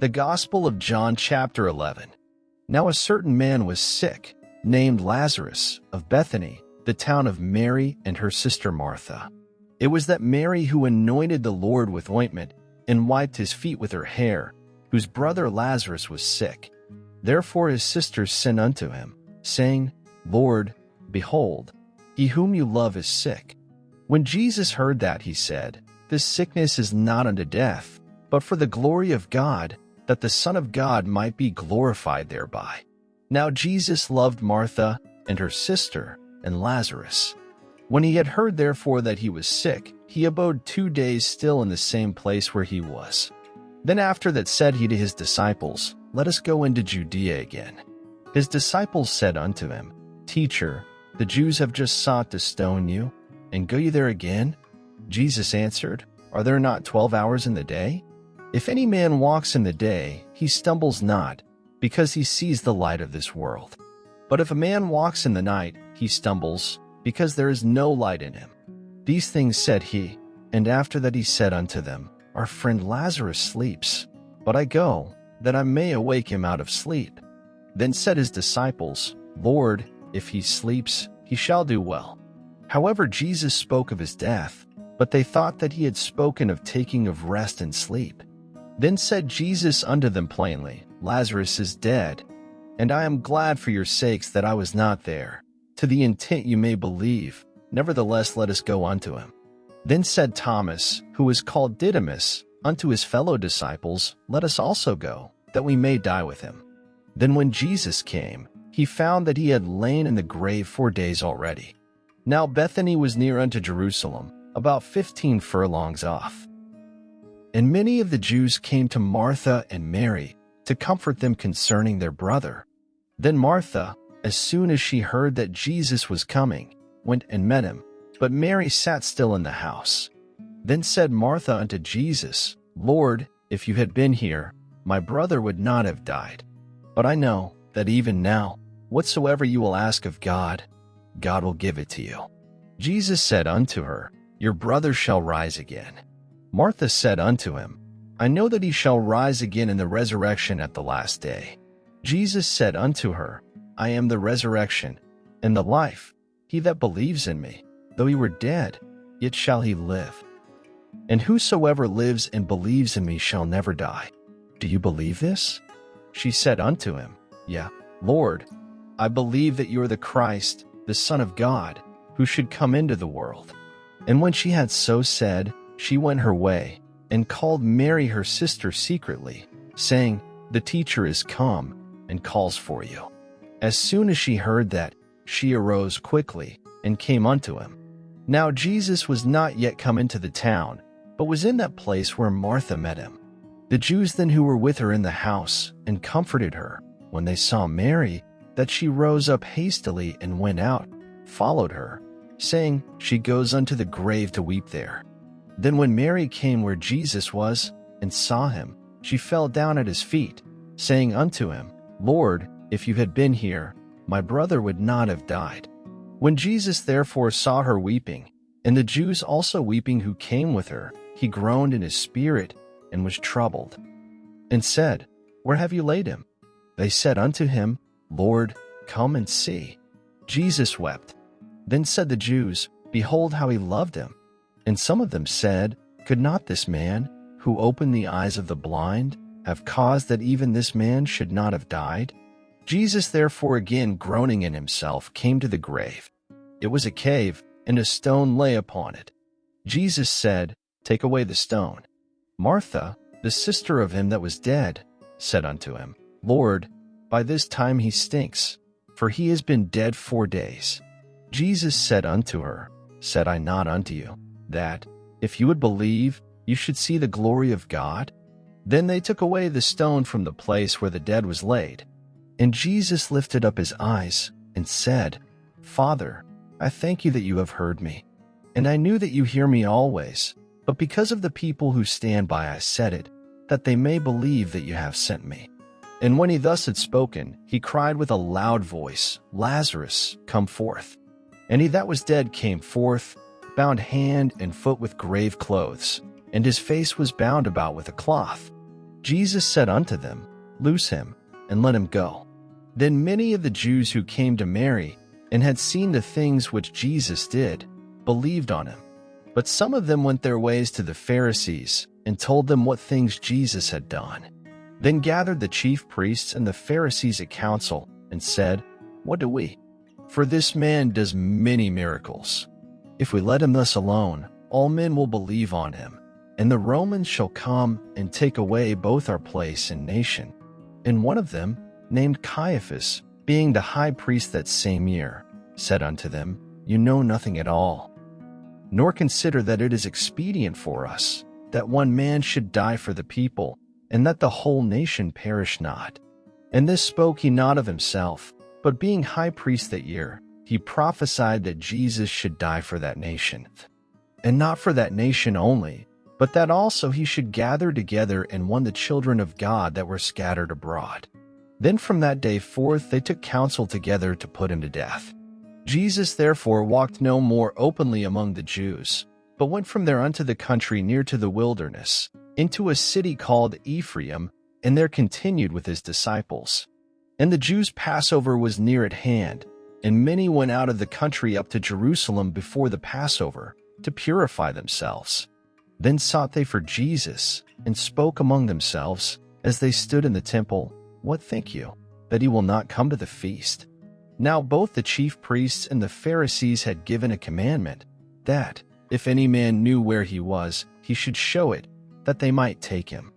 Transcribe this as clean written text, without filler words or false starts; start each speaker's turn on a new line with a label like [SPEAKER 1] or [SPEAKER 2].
[SPEAKER 1] The Gospel of John chapter 11. Now a certain man was sick, named Lazarus, of Bethany, the town of Mary and her sister Martha. It was that Mary who anointed the Lord with ointment and wiped his feet with her hair, whose brother Lazarus was sick. Therefore his sisters sent unto him, saying, Lord, behold, he whom you love is sick. When Jesus heard that, he said, This sickness is not unto death, but for the glory of God, that the Son of God might be glorified thereby. Now Jesus loved Martha and her sister and Lazarus. When he had heard therefore that he was sick, he abode 2 days still in the same place where he was. Then after that said he to his disciples, Let us go into Judea again. His disciples said unto him, Teacher, the Jews have just sought to stone you, and go you there again? Jesus answered, Are there not 12 hours in the day? If any man walks in the day, he stumbles not, because he sees the light of this world. But if a man walks in the night, he stumbles, because there is no light in him. These things said he, and after that he said unto them, Our friend Lazarus sleeps, but I go, that I may awake him out of sleep. Then said his disciples, Lord, if he sleeps, he shall do well. However, Jesus spoke of his death, but they thought that he had spoken of taking of rest and sleep. Then said Jesus unto them plainly, Lazarus is dead, and I am glad for your sakes that I was not there, to the intent you may believe. Nevertheless, let us go unto him. Then said Thomas, who was called Didymus, unto his fellow disciples, Let us also go, that we may die with him. Then when Jesus came, he found that he had lain in the grave 4 days already. Now Bethany was near unto Jerusalem, about 15 furlongs off. And many of the Jews came to Martha and Mary to comfort them concerning their brother. Then Martha, as soon as she heard that Jesus was coming, went and met him, but Mary sat still in the house. Then said Martha unto Jesus, Lord, if you had been here, my brother would not have died. But I know that even now, whatsoever you will ask of God, God will give it to you. Jesus said unto her, Your brother shall rise again. Martha said unto him, I know that he shall rise again in the resurrection at the last day. Jesus said unto her, I am the resurrection and the life. He that believes in me, though he were dead, yet shall he live. And whosoever lives and believes in me shall never die. Do you believe this? She said unto him, Yea, Lord, I believe that you are the Christ, the Son of God, who should come into the world. And when she had so said, she went her way, and called Mary her sister secretly, saying, The teacher is come, and calls for you. As soon as she heard that, she arose quickly, and came unto him. Now Jesus was not yet come into the town, but was in that place where Martha met him. The Jews then who were with her in the house, and comforted her, when they saw Mary, that she rose up hastily and went out, followed her, saying, She goes unto the grave to weep there. Then when Mary came where Jesus was, and saw him, she fell down at his feet, saying unto him, Lord, if you had been here, my brother would not have died. When Jesus therefore saw her weeping, and the Jews also weeping who came with her, he groaned in his spirit, and was troubled, and said, Where have you laid him? They said unto him, Lord, come and see. Jesus wept. Then said the Jews, Behold how he loved him. And some of them said, Could not this man, who opened the eyes of the blind, have caused that even this man should not have died? Jesus therefore again groaning in himself came to the grave. It was a cave, and a stone lay upon it. Jesus said, Take away the stone. Martha, the sister of him that was dead, said unto him, Lord, by this time he stinks, for he has been dead 4 days. Jesus said unto her, Said I not unto you, that, if you would believe, you should see the glory of God? Then they took away the stone from the place where the dead was laid. And Jesus lifted up his eyes, and said, Father, I thank you that you have heard me. And I knew that you hear me always, but because of the people who stand by I said it, that they may believe that you have sent me. And when he thus had spoken, he cried with a loud voice, Lazarus, come forth. And he that was dead came forth, bound hand and foot with grave clothes, and his face was bound about with a cloth. Jesus said unto them, Loose him, and let him go. Then many of the Jews who came to Mary, and had seen the things which Jesus did, believed on him. But some of them went their ways to the Pharisees, and told them what things Jesus had done. Then gathered the chief priests and the Pharisees at council, and said, What do we? For this man does many miracles. If we let him thus alone, all men will believe on him, and the Romans shall come and take away both our place and nation. And one of them, named Caiaphas, being the high priest that same year, said unto them, You know nothing at all, nor consider that it is expedient for us that one man should die for the people, and that the whole nation perish not. And this spoke he not of himself, but being high priest that year, he prophesied that Jesus should die for that nation. And not for that nation only, but that also he should gather together in one the children of God that were scattered abroad. Then from that day forth they took counsel together to put him to death. Jesus therefore walked no more openly among the Jews, but went from there unto the country near to the wilderness, into a city called Ephraim, and there continued with his disciples. And the Jews' Passover was near at hand, and many went out of the country up to Jerusalem before the Passover, to purify themselves. Then sought they for Jesus, and spoke among themselves, as they stood in the temple, What think you, that he will not come to the feast? Now both the chief priests and the Pharisees had given a commandment, that, if any man knew where he was, he should show it, that they might take him.